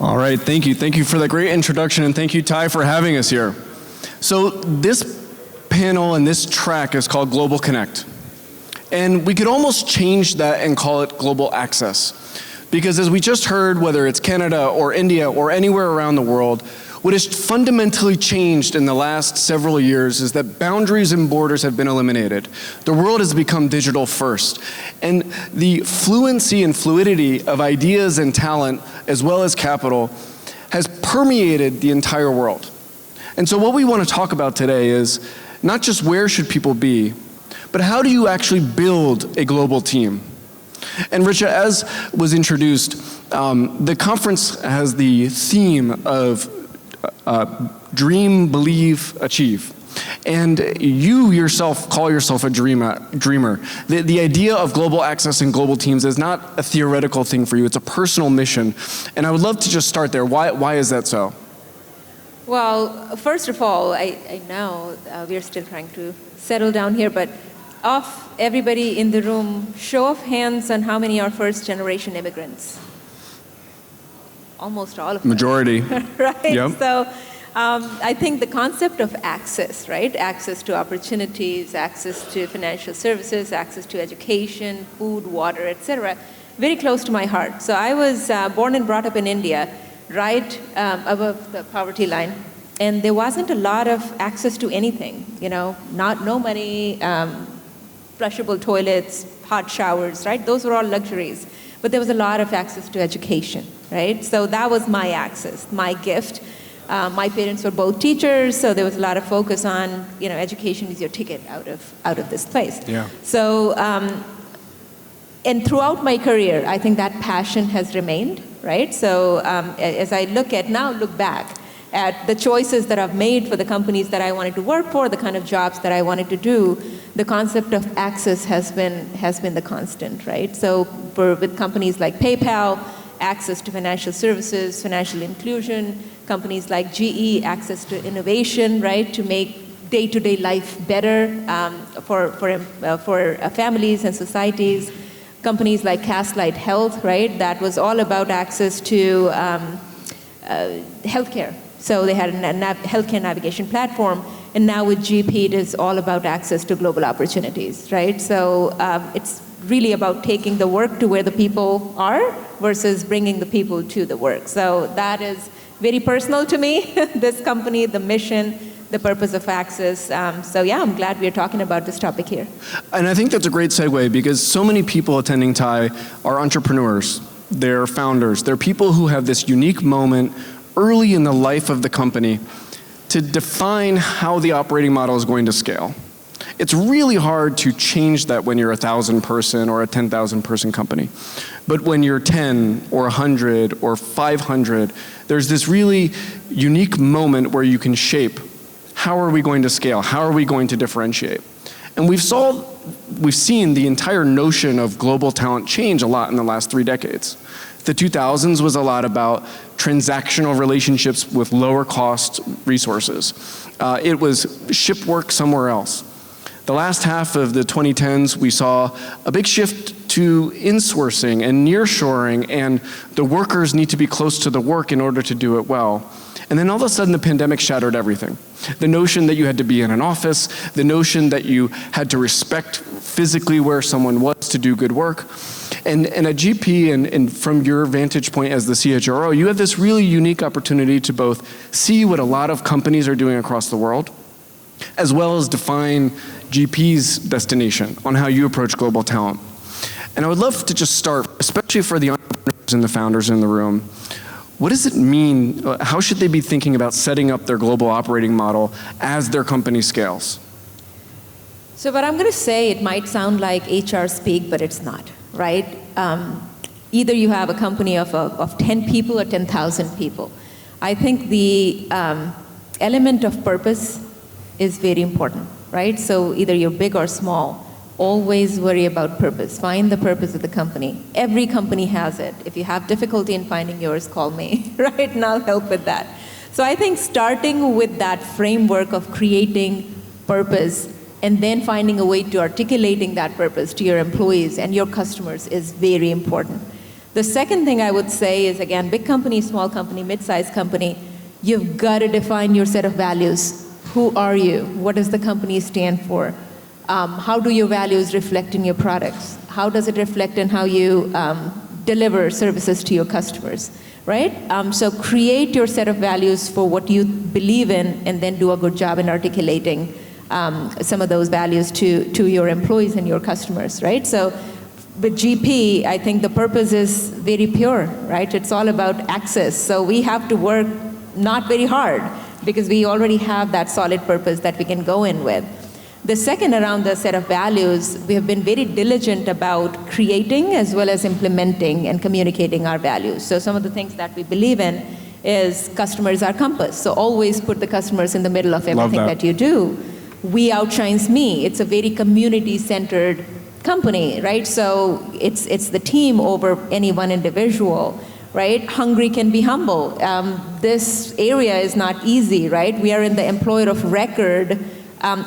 All right, thank you. Thank you for that great introduction, and thank you, Ty, for having us here. So this panel and this track is called Global Connect. And we could almost change that and call it Global Access. Because as we just heard, whether it's Canada or India or anywhere around the world, what has fundamentally changed in the last several years is that boundaries and borders have been eliminated. The world has become digital first. And the fluency and fluidity of ideas and talent, as well as capital, has permeated the entire world. And so what we want to talk about today is not just where should people be, but how do you actually build a global team? And Richa, as was introduced, the conference has the theme of dream, believe, achieve. And you yourself call yourself a dreamer. The idea of global access and global teams is not a theoretical thing for you, it's a personal mission. And I would love to just start there. Why is that so? Well, first of all, I know we're still trying to settle down here, but of everybody in the room, show of hands on how many are first-generation immigrants? Almost all of them. Majority. Right? Yep. So I think the concept of access, right? Access to opportunities, access to financial services, access to education, food, water, etc., very close to my heart. So I was born and brought up in India, right above the poverty line. And there wasn't a lot of access to anything, no money, flushable toilets, hot showers, right? Those were all luxuries. But there was a lot of access to education, right? So that was my access, my gift. My parents were both teachers, so there was a lot of focus on, education is your ticket out of this place. Yeah. So, and throughout my career, I think that passion has remained, right? So as I look back at the choices that I've made for the companies that I wanted to work for, the kind of jobs that I wanted to do, the concept of access has been the constant, right? So with companies like PayPal, access to financial services, financial inclusion, companies like GE, access to innovation, right, to make day-to-day life better for families and societies. Companies like Castlight Health, right, that was all about access to healthcare. So they had a healthcare navigation platform, and now with GP, it is all about access to global opportunities, right? So it's really about taking the work to where the people are versus bringing the people to the work. So that is very personal to me, this company, the mission, the purpose of access. So yeah, I'm glad we're talking about this topic here. And I think that's a great segue because so many people attending TiE are entrepreneurs, they're founders, they're people who have this unique moment early in the life of the company to define how the operating model is going to scale. It's really hard to change that when you're a 1,000 person or a 10,000 person company. But when you're 10 or 100 or 500, there's this really unique moment where you can shape how are we going to scale? How are we going to differentiate? And we've seen the entire notion of global talent change a lot in the last 3 decades. The 2000s was a lot about transactional relationships with lower cost resources. It was ship work somewhere else. The last half of the 2010s, we saw a big shift to insourcing and nearshoring, and the workers need to be close to the work in order to do it well. And then all of a sudden, the pandemic shattered everything. The notion that you had to be in an office, the notion that you had to respect physically where someone was to do good work. And at GP, and from your vantage point as the CHRO, you have this really unique opportunity to both see what a lot of companies are doing across the world, as well as define GP's destination on how you approach global talent. And I would love to just start, especially for the entrepreneurs and the founders in the room, what does it mean, how should they be thinking about setting up their global operating model as their company scales? So what I'm going to say, it might sound like HR speak, but it's not, right? Either you have a company of 10 people or 10,000 people. I think the element of purpose is very important, right? So either you're big or small, always worry about purpose. Find the purpose of the company. Every company has it. If you have difficulty in finding yours, call me, right? And I'll help with that. So I think starting with that framework of creating purpose and then finding a way to articulating that purpose to your employees and your customers is very important. The second thing I would say is, again, big company, small company, mid-sized company, you've got to define your set of values. Who are you? What does the company stand for? How do your values reflect in your products? How does it reflect in how you deliver services to your customers, right? So create your set of values for what you believe in, and then do a good job in articulating some of those values to your employees and your customers, right? So with GP, I think the purpose is very pure, right? It's all about access. So we have to work not very hard, because we already have that solid purpose that we can go in with. The second, around the set of values, we have been very diligent about creating as well as implementing and communicating our values. So some of the things that we believe in is customers are compass. So always put the customers in the middle of everything that you do. We outshines me. It's a very community-centered company, right? So it's the team over any one individual, right? Hungry can be humble. This area is not easy, right? We are in the employer of record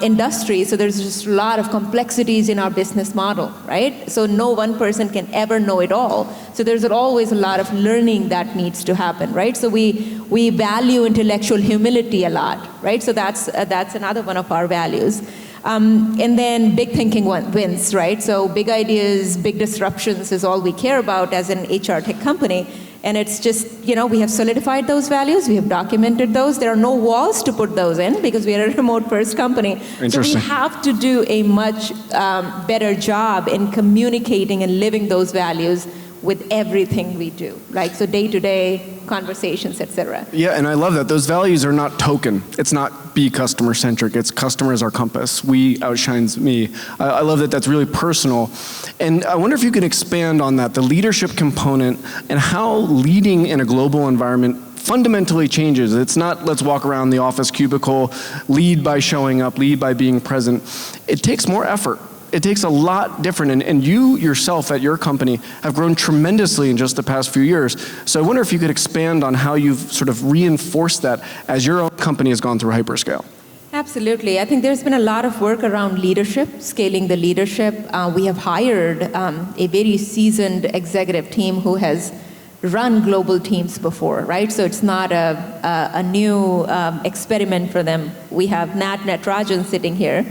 industry, so there's just a lot of complexities in our business model, right? So no one person can ever know it all. So there's always a lot of learning that needs to happen, right? So we value intellectual humility a lot, right? So that's another one of our values. And then big thinking wins, right? So big ideas, big disruptions is all we care about as an HR tech company. And it's just, we have solidified those values, we have documented those. There are no walls to put those in, because we are a remote-first company. So we have to do a much better job in communicating and living those values with everything we do, right? So day-to-day conversations, et cetera. Yeah, and I love that. Those values are not token. It's not be customer-centric. It's customer is our compass. We outshines me. I love that that's really personal. And I wonder if you could expand on that, the leadership component, and how leading in a global environment fundamentally changes. It's not let's walk around the office cubicle, lead by showing up, lead by being present. It takes more effort. It takes a lot different, and you yourself at your company have grown tremendously in just the past few years. So I wonder if you could expand on how you've sort of reinforced that as your own company has gone through hyperscale. Absolutely. I think there's been a lot of work around leadership, scaling the leadership. We have hired a very seasoned executive team who has run global teams before, right? So it's not a new experiment for them. We have Nat Natarajan sitting here,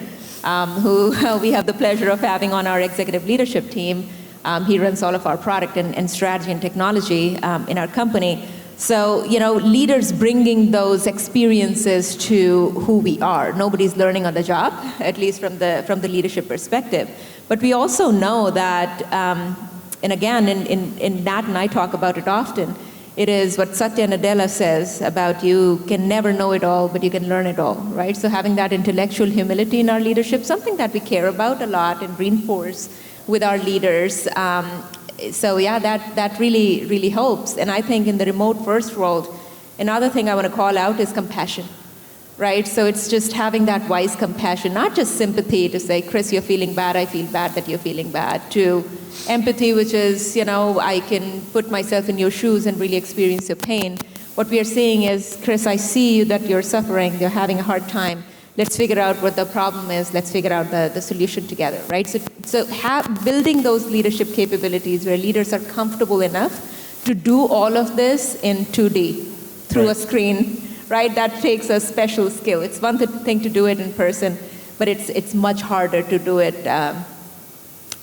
who we have the pleasure of having on our executive leadership team. He runs all of our product and strategy and technology in our company. So, leaders bringing those experiences to who we are. Nobody's learning on the job, at least from the leadership perspective. But we also know that, and again, in Nat and I talk about it often, it is what Satya Nadella says about you can never know it all, but you can learn it all, right? So having that intellectual humility in our leadership, something that we care about a lot and reinforce with our leaders. So yeah, that really, really helps. And I think in the remote first world, another thing I want to call out is compassion, right? So it's just having that wise compassion, not just sympathy to say, Chris, you're feeling bad, I feel bad that you're feeling bad, to empathy, which is, I can put myself in your shoes and really experience your pain. What we are saying is, Chris, I see that you're suffering, you're having a hard time. Let's figure out what the problem is. Let's figure out the solution together, right? So building those leadership capabilities where leaders are comfortable enough to do all of this in 2D through a screen, right? That takes a special skill. It's one thing to do it in person, but it's much harder to do it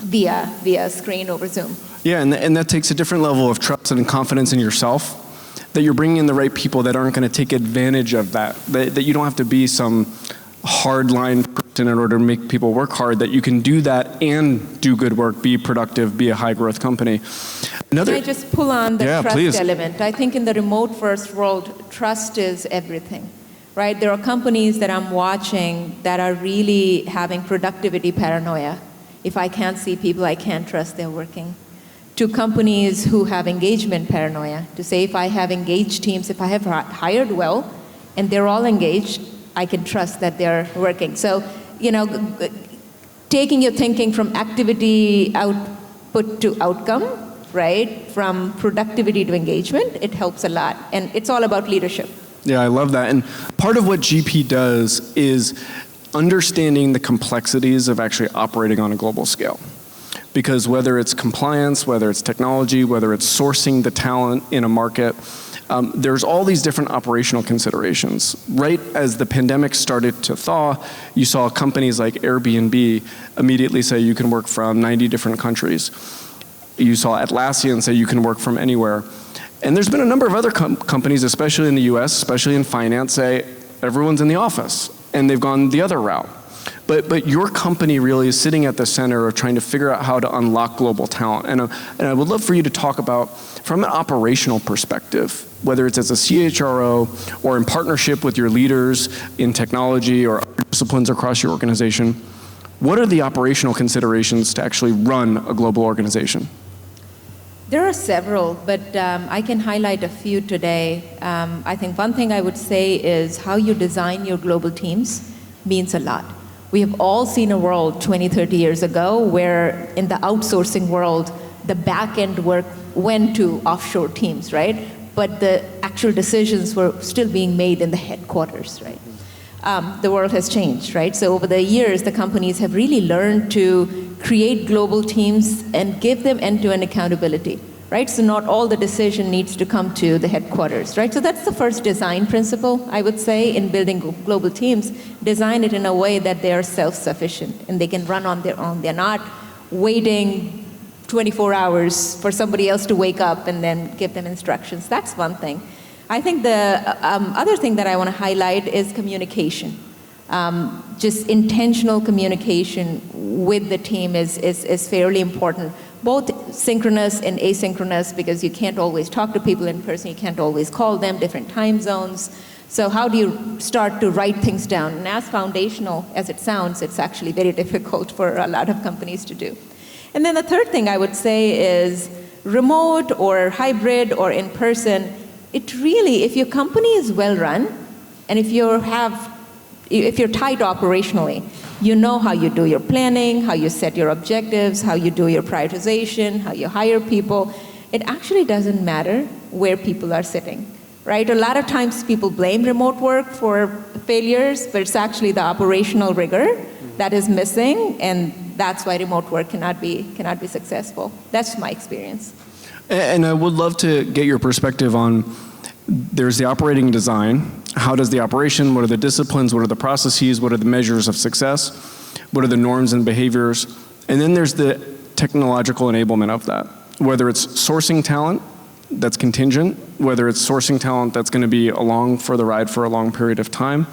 via screen over Zoom. Yeah, and that takes a different level of trust and confidence in yourself, that you're bringing in the right people that aren't going to take advantage of that you don't have to be some hard-line person in order to make people work hard, that you can do that and do good work, be productive, be a high-growth company. Can I just pull on the trust please. element? I think in the remote-first world, trust is everything, right? There are companies that I'm watching that are really having productivity paranoia. If I can't see people, I can't trust they're working. To companies who have engagement paranoia, to say if I have engaged teams, if I have hired well, and they're all engaged, I can trust that they're working. So, taking your thinking from activity output to outcome, right? From productivity to engagement, it helps a lot. And it's all about leadership. Yeah, I love that. And part of what GP does is understanding the complexities of actually operating on a global scale. because whether it's compliance, whether it's technology, whether it's sourcing the talent in a market, there's all these different operational considerations. Right as the pandemic started to thaw, you saw companies like Airbnb immediately say you can work from 90 different countries. You saw Atlassian say you can work from anywhere. And there's been a number of other companies, especially in the US, especially in finance, say everyone's in the office, and they've gone the other route. But your company really is sitting at the center of trying to figure out how to unlock global talent. And I would love for you to talk about, from an operational perspective, whether it's as a CHRO or in partnership with your leaders in technology or other disciplines across your organization, what are the operational considerations to actually run a global organization? There are several, but I can highlight a few today. I think one thing I would say is how you design your global teams means a lot. We have all seen a world 20, 30 years ago where in the outsourcing world, the back-end work went to offshore teams, right? But the actual decisions were still being made in the headquarters, right? The world has changed, right? So over the years, the companies have really learned to create global teams and give them end-to-end accountability, right? So not all the decision needs to come to the headquarters, right? So that's the first design principle, I would say, in building global teams. Design it in a way that they are self-sufficient and they can run on their own. They're not waiting 24 hours for somebody else to wake up and then give them instructions. That's one thing. I think the other thing that I want to highlight is communication. Just intentional communication with the team is fairly important, both synchronous and asynchronous, because you can't always talk to people in person, you can't always call them, different time zones. So how do you start to write things down? And as foundational as it sounds, it's actually very difficult for a lot of companies to do. And then the third thing I would say is remote or hybrid or in person. It really, if your company is well run, and if you're tight operationally, you know how you do your planning, how you set your objectives, how you do your prioritization, how you hire people. It actually doesn't matter where people are sitting, right? A lot of times people blame remote work for failures, but it's actually the operational rigor that is missing, and that's why remote work cannot be successful. That's my experience. And I would love to get your perspective on, there's the operating design. How does the operation, what are the disciplines, what are the processes, what are the measures of success, what are the norms and behaviors? And then there's the technological enablement of that. Whether it's sourcing talent that's contingent, whether it's sourcing talent that's going to be along for the ride for a long period of time.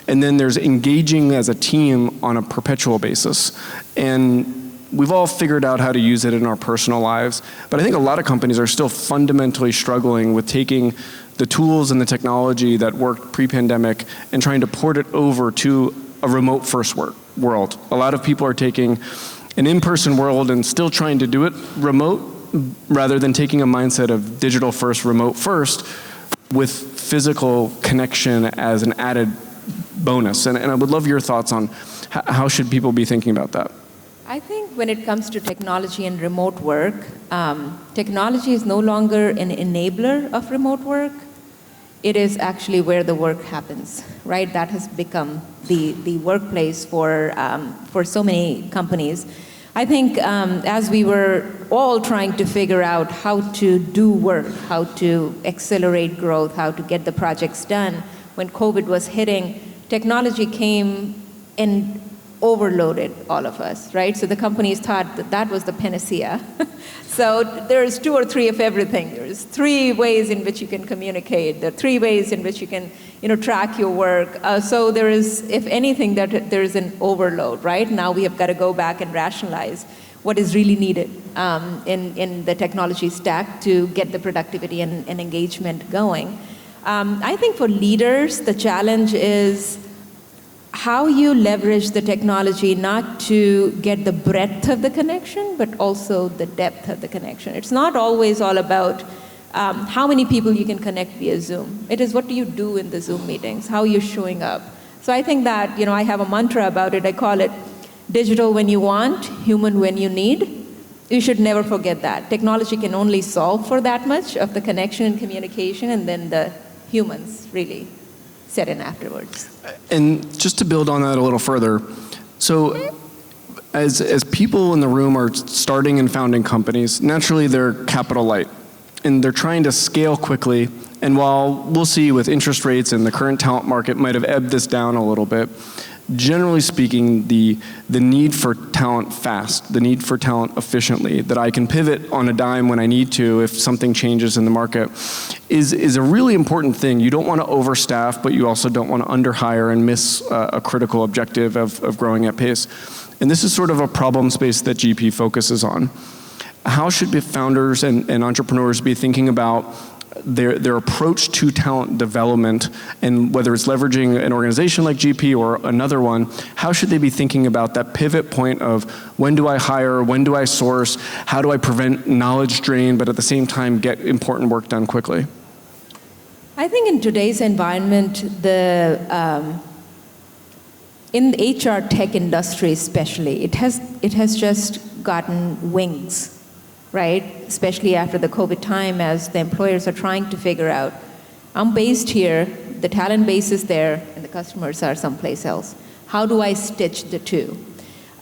And then there's engaging as a team on a perpetual basis. And we've all figured out how to use it in our personal lives, but I think a lot of companies are still fundamentally struggling with taking the tools and the technology that worked pre-pandemic and trying to port it over to a remote-first world. A lot of people are taking an in-person world and still trying to do it remote, rather than taking a mindset of digital-first, remote-first, with physical connection as an added bonus. And I would love your thoughts on how should people be thinking about that? I think when it comes to technology and remote work, technology is no longer an enabler of remote work. It is actually where the work happens, right? That has become the workplace for so many companies. I think as we were all trying to figure out how to do work, how to accelerate growth, how to get the projects done, when COVID was hitting, technology came and overloaded all of us, right? So the companies thought that was the panacea. So there's 2 or 3 of everything. There's 3 ways in which you can communicate. There are 3 ways in which you can, track your work. So there is, if anything, that there is an overload, right? Now we have got to go back and rationalize what is really needed in the technology stack to get the productivity and engagement going. I think for leaders, the challenge is how you leverage the technology not to get the breadth of the connection, but also the depth of the connection. It's not always all about how many people you can connect via Zoom. It is what do you do in the Zoom meetings, how you're showing up. So I think that, I have a mantra about it. I call it digital when you want, human when you need. You should never forget that. Technology can only solve for that much of the connection and communication, and then the humans really set in afterwards. And just to build on that a little further, so As people in the room are starting and founding companies, naturally they're capital light, and they're trying to scale quickly. And while we'll see with interest rates and the current talent market might have ebbed this down a little bit, generally speaking, the need for talent fast, the need for talent efficiently, that I can pivot on a dime when I need to if something changes in the market, is a really important thing. You don't want to overstaff, but you also don't want to underhire and miss a critical objective of growing at pace. And this is sort of a problem space that GP focuses on. How should founders and entrepreneurs be thinking about their approach to talent development, and whether it's leveraging an organization like GP or another one, how should they be thinking about that pivot point of when do I hire, when do I source, how do I prevent knowledge drain, but at the same time get important work done quickly? I think in today's environment, in the HR tech industry especially, it has just gotten wings, right? Especially after the COVID time, as the employers are trying to figure out, I'm based here, the talent base is there, and the customers are someplace else. How do I stitch the two?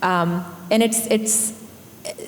And it's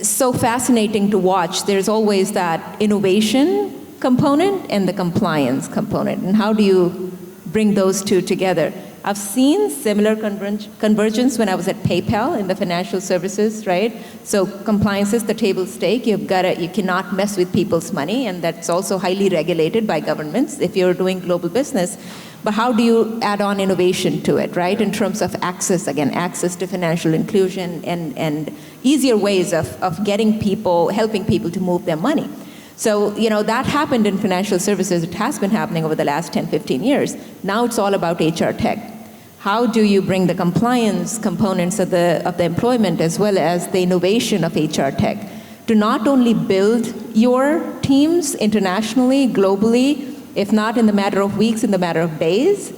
so fascinating to watch. There's always that innovation component and the compliance component, and how do you bring those two together? I've seen similar convergence when I was at PayPal in the financial services, right? So compliance is the table stake. You cannot mess with people's money, and that's also highly regulated by governments if you're doing global business. But how do you add on innovation to it, right? In terms of access, again, access to financial inclusion and easier ways of getting people, helping people to move their money. So, that happened in financial services. It has been happening over the last 10, 15 years. Now it's all about HR tech. How do you bring the compliance components of the employment as well as the innovation of HR tech to not only build your teams internationally, globally, if not in the matter of weeks, in the matter of days,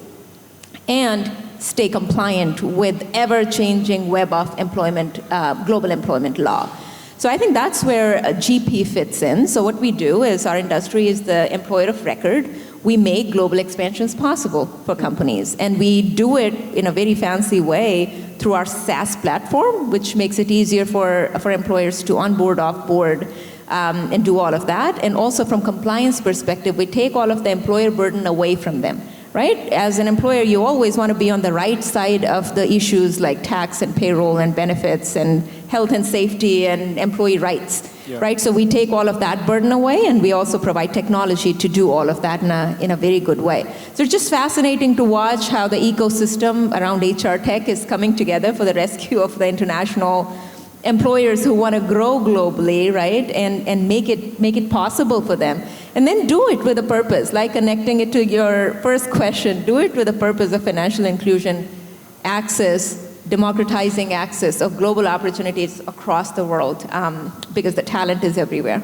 and stay compliant with ever-changing web of employment, global employment law. So I think that's where GP fits in. So what we do is our industry is the employer of record. We make global expansions possible for companies. And we do it in a very fancy way through our SaaS platform, which makes it easier for employers to onboard, offboard, and do all of that. And also from compliance perspective, we take all of the employer burden away from them. Right? As an employer, you always want to be on the right side of the issues like tax and payroll and benefits and health and safety and employee rights, right? So we take all of that burden away, and we also provide technology to do all of that in a very good way. So it's just fascinating to watch how the ecosystem around HR tech is coming together for the rescue of the international employers who want to grow globally, right? And make it possible for them. And then do it with a purpose, like connecting it to your first question, do it with a purpose of financial inclusion, access, democratizing access of global opportunities across the world, because the talent is everywhere.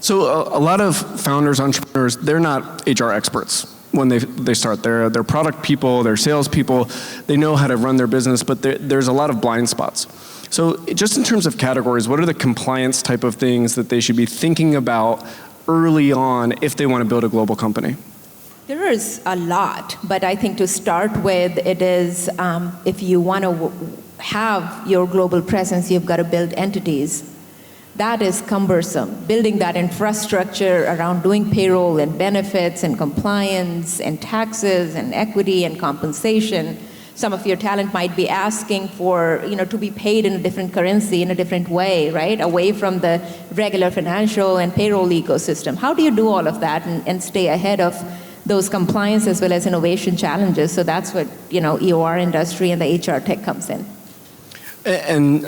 So a lot of founders, entrepreneurs, they're not HR experts when they start. They're product people, they're sales people, they know how to run their business, but there's a lot of blind spots. So just in terms of categories, what are the compliance type of things that they should be thinking about early on if they want to build a global company? There is a lot, but I think to start with, it is if you want to have your global presence, you've got to build entities. That is cumbersome. Building that infrastructure around doing payroll and benefits and compliance and taxes and equity and compensation. Some of your talent might be asking for, to be paid in a different currency, in a different way, right? Away from the regular financial and payroll ecosystem. How do you do all of that and stay ahead of those compliance as well as innovation challenges? So that's what, EOR industry and the HR tech comes in. And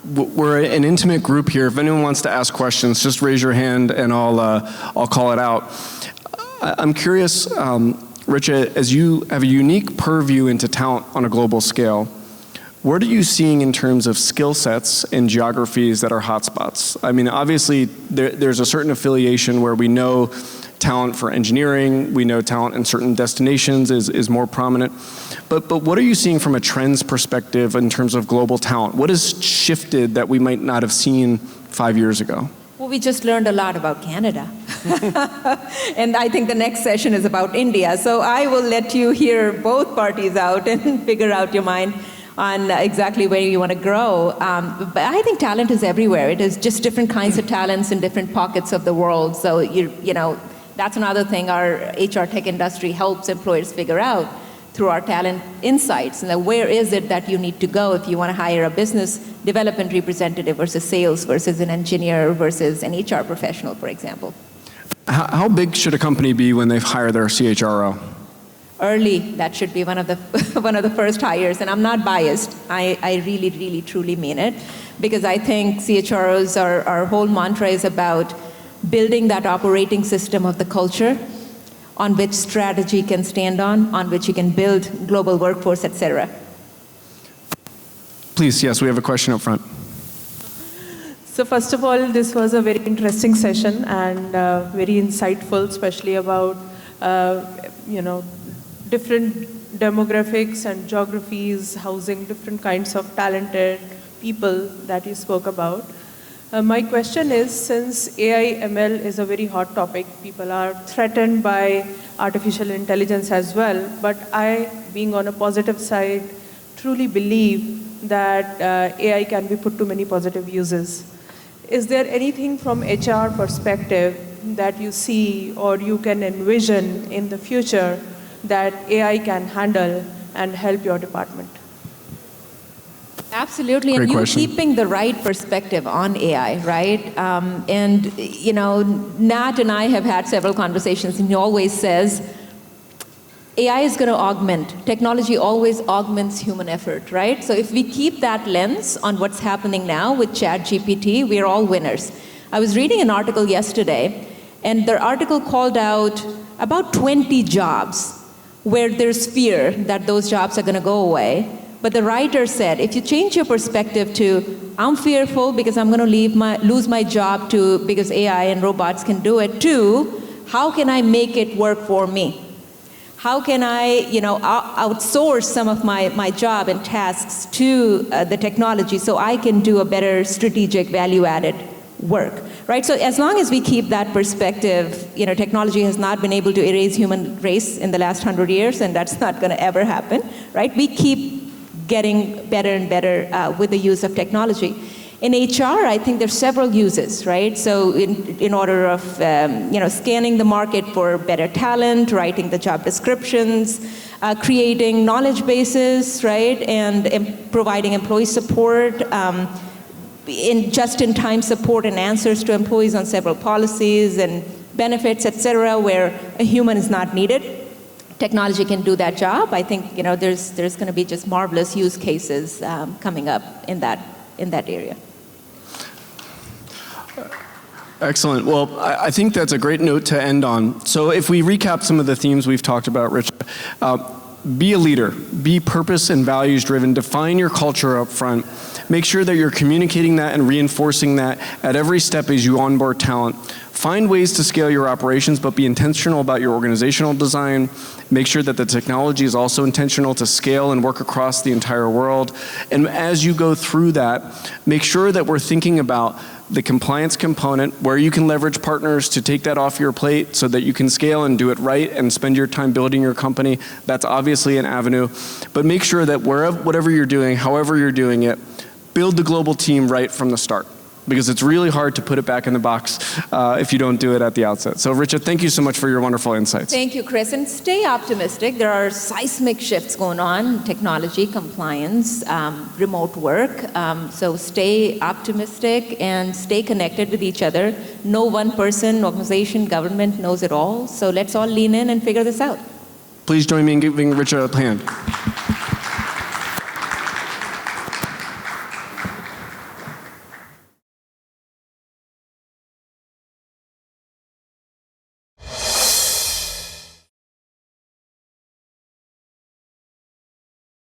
we're an intimate group here. If anyone wants to ask questions, just raise your hand and I'll call it out. I'm curious, Richa, as you have a unique purview into talent on a global scale, what are you seeing in terms of skill sets and geographies that are hotspots? I mean, obviously, there's a certain affiliation where we know talent for engineering, we know talent in certain destinations is more prominent. But what are you seeing from a trends perspective in terms of global talent? What has shifted that we might not have seen 5 years ago? Well, we just learned a lot about Canada. And I think the next session is about India. So I will let you hear both parties out and figure out your mind. on exactly where you want to grow. But I think talent is everywhere. It is just different kinds of talents in different pockets of the world. So you know, that's another thing our HR tech industry helps employers figure out through our talent insights. And where is it that you need to go if you want to hire a business development representative versus sales versus an engineer versus an HR professional, for example. How big should a company be when they hire their CHRO? Early, that should be one of the one of the first hires, and I'm not biased. I really, really, truly mean it, because I think CHROs, our whole mantra is about building that operating system of the culture on which strategy can stand on which you can build global workforce, et cetera. Please, yes, we have a question up front. So first of all, this was a very interesting session and very insightful, especially about different demographics and geographies, housing different kinds of talented people that you spoke about. My question is, since AI ML is a very hot topic, people are threatened by artificial intelligence as well, but I, being on a positive side, truly believe that AI can be put to many positive uses. Is there anything from HR perspective that you see or you can envision in the future that AI can handle and help your department? Absolutely, and you're keeping the right perspective on AI, right? And you know, Nat and I have had several conversations, and he always says, AI is going to augment. Technology always augments human effort, right? So if we keep that lens on what's happening now with ChatGPT, we're all winners. I was reading an article yesterday, and the article called out about 20 jobs where there's fear that those jobs are going to go away. But the writer said, if you change your perspective to, I'm fearful because I'm going to lose my job, to because AI and robots can do it, to, how can I make it work for me? How can I, outsource some of my job and tasks to the technology so I can do a better strategic value-added work, right? So as long as we keep that perspective, technology has not been able to erase human race in the last 100 years, and that's not going to ever happen, right? We keep getting better and better with the use of technology. In HR, I think there's several uses, right? So in order of, scanning the market for better talent, writing the job descriptions, creating knowledge bases, right? And providing employee support, just-in-time support and answers to employees on several policies and benefits, et cetera, where a human is not needed. Technology can do that job. I think, there's going to be just marvelous use cases coming up in that area. Excellent. Well, I think that's a great note to end on. So if we recap some of the themes we've talked about, Rich, be a leader. Be purpose and values driven. Define your culture up front. Make sure that you're communicating that and reinforcing that at every step as you onboard talent. Find ways to scale your operations, but be intentional about your organizational design. Make sure that the technology is also intentional to scale and work across the entire world. And as you go through that, make sure that we're thinking about the compliance component, where you can leverage partners to take that off your plate so that you can scale and do it right and spend your time building your company. That's obviously an avenue. But make sure that whatever you're doing, however you're doing it, build the global team right from the start, because it's really hard to put it back in the box if you don't do it at the outset. So Richa, thank you so much for your wonderful insights. Thank you, Chris, and stay optimistic. There are seismic shifts going on, technology, compliance, remote work. So stay optimistic and stay connected with each other. No one person, organization, government knows it all. So let's all lean in and figure this out. Please join me in giving Richa a hand.